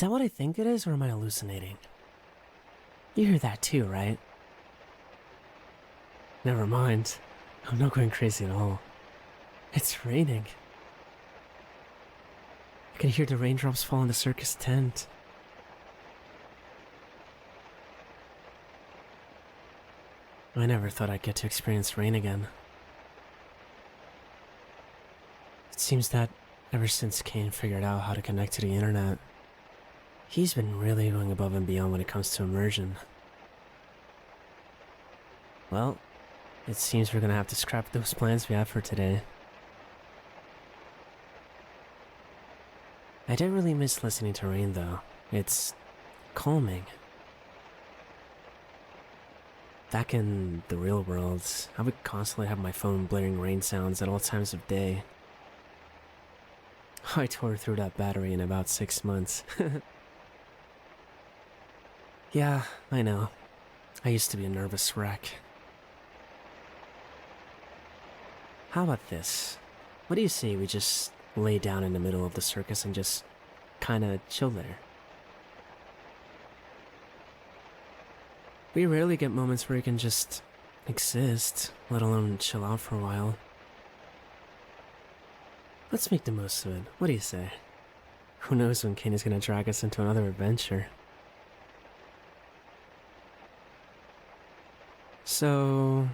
Is that what I think it is, or am I hallucinating? You hear that too, right? Never mind. I'm not going crazy at all. It's raining. I can hear the raindrops fall in the circus tent. I never thought I'd get to experience rain again. It seems that ever since Kane figured out how to connect to the internet, he's been really going above and beyond when it comes to immersion. Well, it seems we're gonna have to scrap those plans we have for today. I don't really miss listening to rain though. It's calming. Back in the real world, I would constantly have my phone blaring rain sounds at all times of day. I tore through that battery in about 6 months. Yeah, I know. I used to be a nervous wreck. How about this? What do you say we just lay down in the middle of the circus and just kinda chill there? We rarely get moments where you can just exist, let alone chill out for a while. Let's make the most of it. What do you say? Who knows when Kane is gonna drag us into another adventure? So,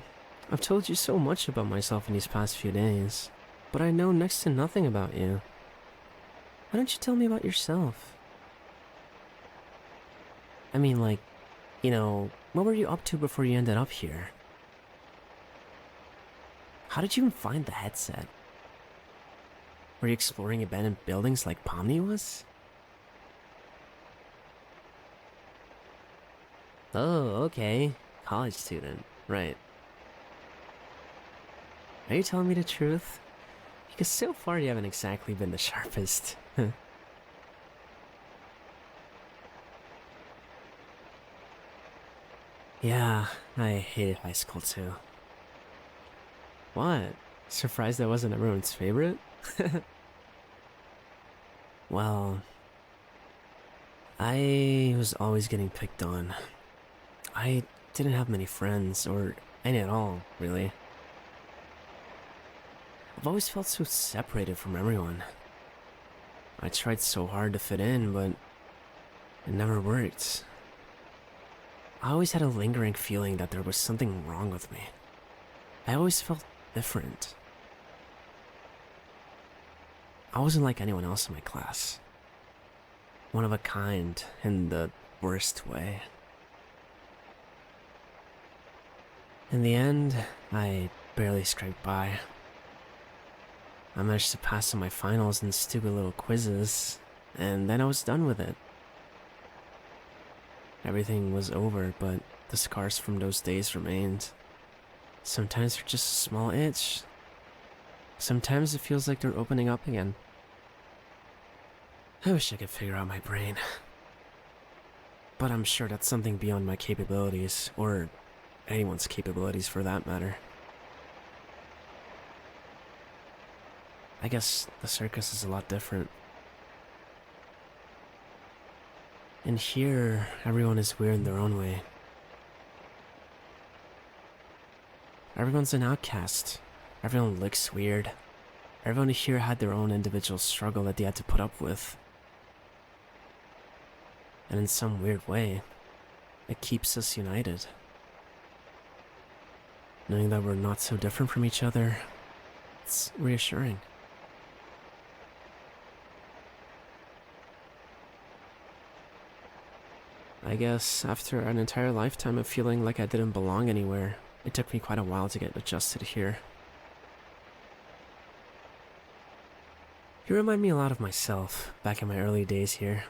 I've told you so much about myself in these past few days, but I know next to nothing about you. Why don't you tell me about yourself? I mean, like, what were you up to before you ended up here? How did you even find the headset? Were you exploring abandoned buildings like Pomni was? Oh, okay. College student. Right. Are you telling me the truth? Because so far you haven't exactly been the sharpest. Yeah, I hated high school too. What? Surprised I wasn't everyone's favorite? Well, I was always getting picked on. I didn't have many friends, or any at all, really. I've always felt so separated from everyone. I tried so hard to fit in, but it never worked. I always had a lingering feeling that there was something wrong with me. I always felt different. I wasn't like anyone else in my class. One of a kind in the worst way. In the end, I barely scraped by. I managed to pass on my finals and stupid little quizzes, and then I was done with it. Everything was over, but the scars from those days remained. Sometimes they're just a small itch. Sometimes it feels like they're opening up again. I wish I could figure out my brain. But I'm sure that's something beyond my capabilities, or anyone's capabilities for that matter. I guess the circus is a lot different. In here, everyone is weird in their own way. Everyone's an outcast. Everyone looks weird. Everyone here had their own individual struggle that they had to put up with. And in some weird way, it keeps us united. Knowing that we're not so different from each other, it's reassuring. I guess after an entire lifetime of feeling like I didn't belong anywhere, it took me quite a while to get adjusted here. You remind me a lot of myself back in my early days here.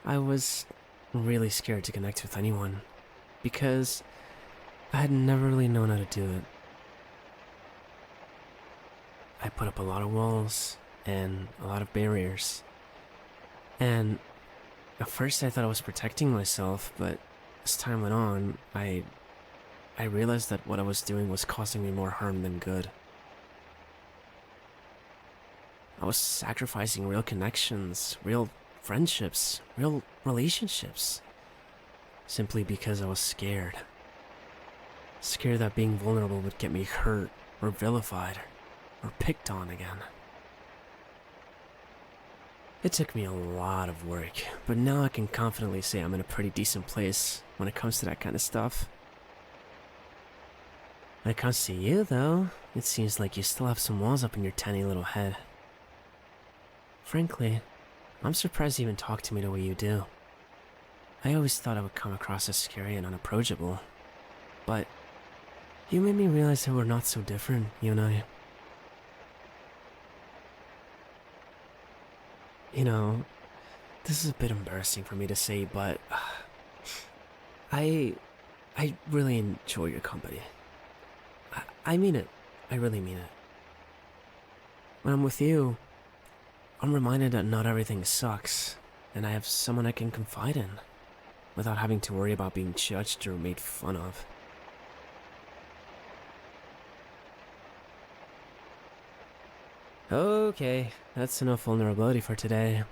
I was really scared to connect with anyone because I had never really known how to do it. I put up a lot of walls and a lot of barriers. And at first I thought I was protecting myself, but as time went on, I realized that what I was doing was causing me more harm than good. I was sacrificing real connections, real friendships, real relationships, simply because I was scared. Scared that being vulnerable would get me hurt, or vilified, or picked on again. It took me a lot of work, but now I can confidently say I'm in a pretty decent place when it comes to that kind of stuff. When it comes to you, though, it seems like you still have some walls up in your tiny little head. Frankly, I'm surprised you even talk to me the way you do. I always thought I would come across as scary and unapproachable, but you made me realize that we're not so different, you and I. You know, this is a bit embarrassing for me to say, but I really enjoy your company. I mean it. I really mean it. When I'm with you, I'm reminded that not everything sucks, and I have someone I can confide in, without having to worry about being judged or made fun of. Okay, that's enough vulnerability for today,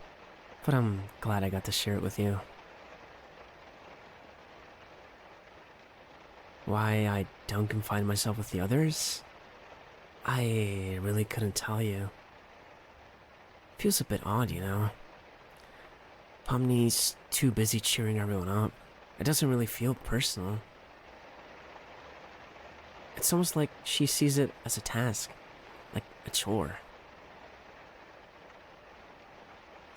but I'm glad I got to share it with you. Why I don't confine myself with the others? I really couldn't tell you. Feels a bit odd, you know? Pomni's too busy cheering everyone up. It doesn't really feel personal. It's almost like she sees it as a task, like a chore.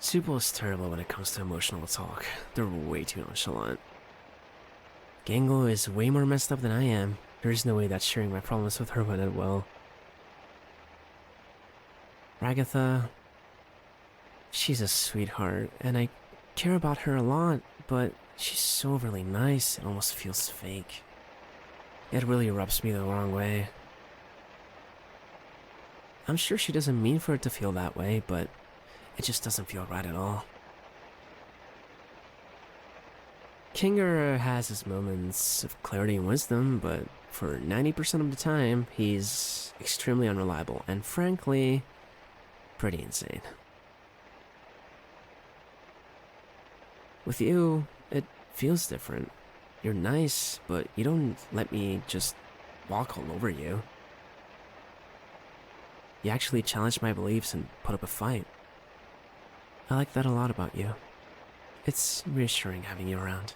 Supo is terrible when it comes to emotional talk. They're way too nonchalant. Gangle is way more messed up than I am. There's no way that sharing my problems with her would end well. Ragatha, she's a sweetheart, and I care about her a lot, but she's so overly nice, it almost feels fake. It really rubs me the wrong way. I'm sure she doesn't mean for it to feel that way, but it just doesn't feel right at all. Kinger has his moments of clarity and wisdom, but for 90% of the time, he's extremely unreliable and frankly, pretty insane. With you, it feels different. You're nice, but you don't let me just walk all over you. You actually challenge my beliefs and put up a fight. I like that a lot about you. It's reassuring having you around.